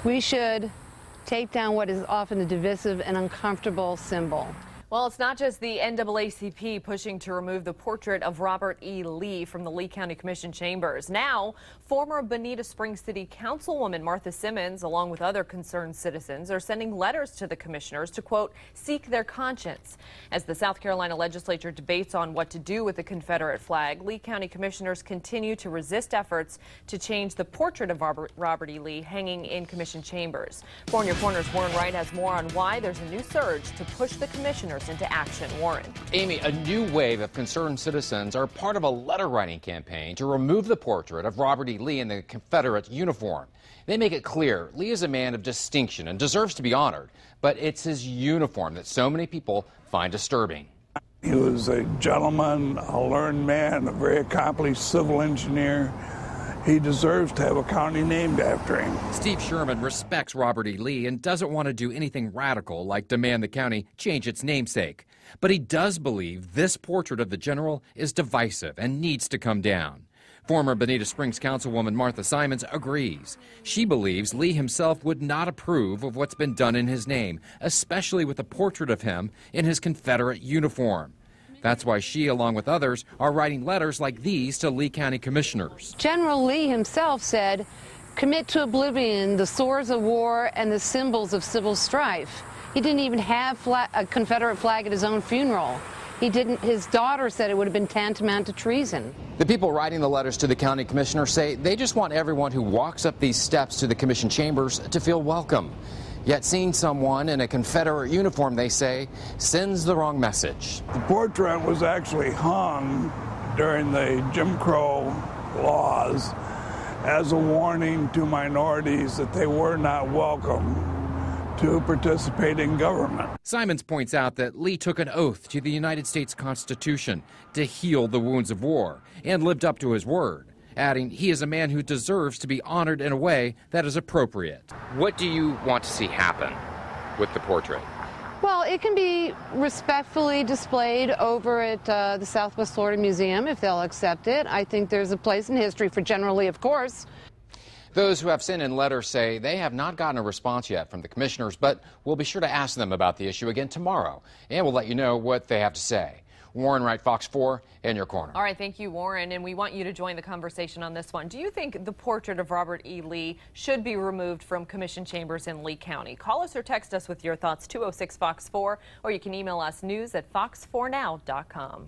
We should take down what is often a divisive and uncomfortable symbol. Well, it's not just the NAACP pushing to remove the portrait of Robert E. Lee from the Lee County Commission chambers. Now, former Bonita Springs City Councilwoman Martha Simmons, along with other concerned citizens, are sending letters to the commissioners to, quote, seek their conscience. As the South Carolina legislature debates on what to do with the Confederate flag, Lee County commissioners continue to resist efforts to change the portrait of Robert E. Lee hanging in commission chambers. 4 in Your Corner's Warren Wright has more on why there's a new surge to push the commissioners into action. Warren. Amy, a new wave of concerned citizens are part of a letter-writing campaign to remove the portrait of Robert E. Lee in the Confederate uniform. They make it clear Lee is a man of distinction and deserves to be honored, but it's his uniform that so many people find disturbing. He was a gentleman, a learned man, a very accomplished civil engineer. He deserves to have a county named after him. Steve Sherman respects Robert E. Lee and doesn't want to do anything radical like demand the county change its namesake. But he does believe this portrait of the general is divisive and needs to come down. Former Bonita Springs Councilwoman Martha Simmons agrees. She believes Lee himself would not approve of what's been done in his name, especially with a portrait of him in his Confederate uniform. That's why she, along with others, are writing letters like these to Lee County commissioners. General Lee himself said, commit to oblivion the sores of war and the symbols of civil strife. He didn't even have a Confederate flag at his own funeral. He didn't. His daughter said it would have been tantamount to treason. The people writing the letters to the county commissioners say they just want everyone who walks up these steps to the commission chambers to feel welcome. Yet seeing someone in a Confederate uniform, they say, sends the wrong message. The portrait was actually hung during the Jim Crow laws as a warning to minorities that they were not welcome to participate in government. Simmons points out that Lee took an oath to the United States Constitution to heal the wounds of war and lived up to his word, adding he is a man who deserves to be honored in a way that is appropriate. What do you want to see happen with the portrait? Well, it can be respectfully displayed over at the Southwest Florida Museum if they'll accept it. I think there's a place in history for General Lee, of course. Those who have sent in letters say they have not gotten a response yet from the commissioners, but we'll be sure to ask them about the issue again tomorrow, and we'll let you know what they have to say. Warren Wright, Fox 4, in your corner. All right, thank you, Warren, and we want you to join the conversation on this one. Do you think the portrait of Robert E. Lee should be removed from commission chambers in Lee County? Call us or text us with your thoughts, 206-FOX-4, or you can email us news@fox4now.com.